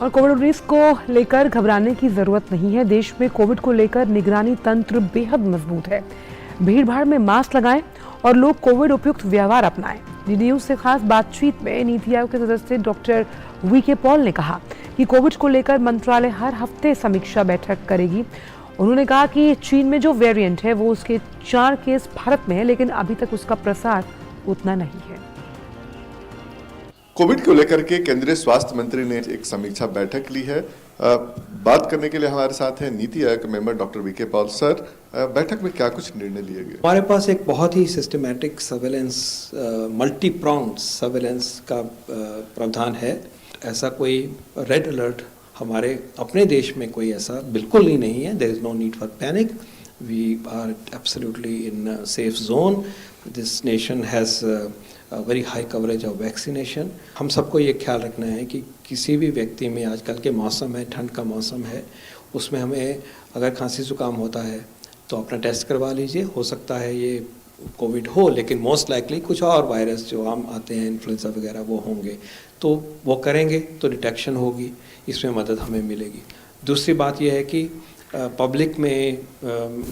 और कोविड-19 को लेकर घबराने की जरूरत नहीं है। देश में कोविड को लेकर निगरानी तंत्र बेहद मजबूत है। भीड़-भाड़ में मास्क लगाएं और लोग कोविड उपयुक्त व्यवहार अपनाएं। डीडी न्यूज से खास बातचीत में नीति आयोग के सदस्य डॉक्टर वीके पॉल ने कहा कि कोविड को लेकर मंत्रालय हर हफ्ते समीक्षा बैठक करेगी। उन्होंने कहा कि चीन में जो वेरिएंट है वो उसके 4 केस भारत में है, लेकिन अभी तक उसका प्रसार उतना नहीं है। कोविड को लेकर के केंद्रीय स्वास्थ्य मंत्री ने एक समीक्षा बैठक ली है। बात करने के लिए हमारे साथ हैं नीति आयोग के member doctor VK Paul. Sir, बैठक में क्या कुछ निर्णय लिए गए? हमारे पास एक बहुत ही systematic surveillance, multi pronged surveillance का प्रावधान है। ऐसा कोई रेड अलर्ट हमारे अपने देश में कोई ऐसा बिल्कुल ही नहीं है। There is no need for panic. We are absolutely in safe zone. This nation has very high coverage of vaccination. हम सबको ये ख्याल रखना है कि किसी भी व्यक्ति में, आजकल के मौसम है, ठंड का मौसम है, उसमें हमें अगर खांसी जुकाम होता है तो अपना टेस्ट करवा लीजिए। हो सकता है ये कोविड हो, लेकिन मोस्ट लाइकली कुछ और वायरस जो आम आते हैं, इन्फ्लुएंजा वगैरह, वो होंगे, तो वो करेंगे तो डिटेक्शन होगी, इसमें मदद हमें मिलेगी। दूसरी बात यह है कि पब्लिक में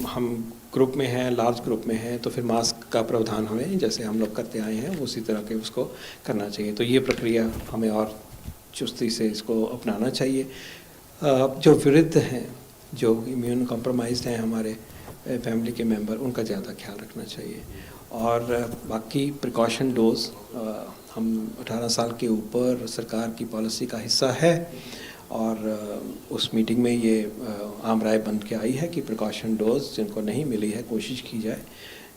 हम ग्रुप में हैं, लार्ज ग्रुप में हैं, तो फिर मास्क का प्रावधान हमें, जैसे हम लोग करते आए हैं, उसी तरह के उसको करना चाहिए। तो ये प्रक्रिया हमें और चुस्ती से इसको अपनाना चाहिए। जो वृद्ध हैं, जो इम्यून कॉम्प्रोमाइज्ड हैं, हमारे फैमिली के मेंबर, उनका ज़्यादा ख्याल रखना चाहिए। और बाकी प्रिकॉशन डोज, हम 18 साल के ऊपर सरकार की पॉलिसी का हिस्सा है और उस मीटिंग में ये आम राय बन के आई है कि प्रिकॉशन डोज जिनको नहीं मिली है, कोशिश की जाए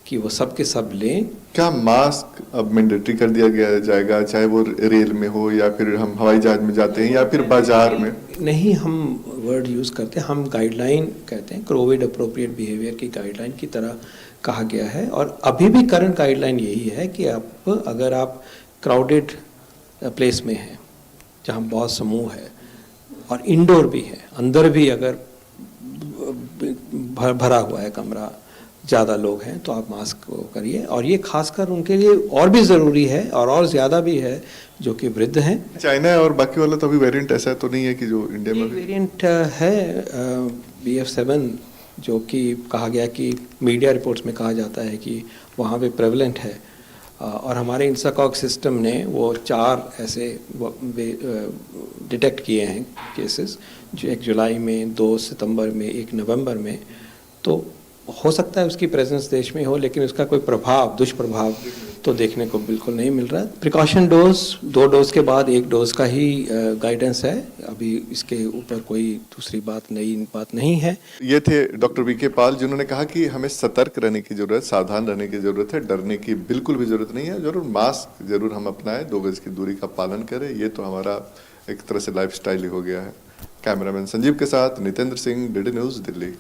कि वो सब के सब लें। क्या मास्क अब मैंडेटरी कर दिया गया जाएगा, चाहे वो रेल में हो या फिर हम हवाई जहाज में जाते हैं या फिर बाजार में? नहीं, हम वर्ड यूज़ करते हैं, हम गाइडलाइन कहते हैं। कोविड अप्रोप्रिएट बिहेवियर की गाइडलाइन की तरह कहा गया है। और अभी भी करंट गाइडलाइन यही है कि अगर आप क्राउडेड प्लेस में हैं, जहाँ बहुत समूह है, और इंडोर भी है, अंदर भी अगर भरा हुआ है कमरा, ज़्यादा लोग हैं, तो आप मास्क करिए। और ये खासकर उनके लिए और भी ज़रूरी है और ज़्यादा भी है जो कि वृद्ध हैं। चाइना और बाकी वाला तो अभी वेरिएंट ऐसा तो नहीं है कि जो इंडिया में वेरिएंट है BF7, जो कि कहा गया कि मीडिया रिपोर्ट्स में कहा जाता है कि वहाँ पे प्रेवलेंट है। और हमारे इंसाकॉग सिस्टम ने वो 4 ऐसे डिटेक्ट किए हैं केसेस, जो 1 जुलाई में, 2 सितंबर में, 1 नवंबर में। तो हो सकता है उसकी प्रेजेंस देश में हो, लेकिन उसका कोई प्रभाव, दुष्प्रभाव तो देखने को बिल्कुल नहीं मिल रहा। प्रिकॉशन डोज 2 डोज के बाद 1 डोज का ही गाइडेंस है। अभी इसके ऊपर कोई दूसरी नई बात नहीं है। ये थे डॉक्टर वीके पॉल, जिन्होंने कहा कि हमें सतर्क रहने की जरूरत, सावधान रहने की जरूरत है, डरने की बिल्कुल भी जरूरत नहीं है। जरूर मास्क जरूर हम अपनाएं, 2 गज की दूरी का पालन करें। ये तो हमारा एक तरह से लाइफस्टाइल ही हो गया है। कैमरामैन संजीव के साथ नितेंद्र सिंह, डीडी न्यूज, दिल्ली।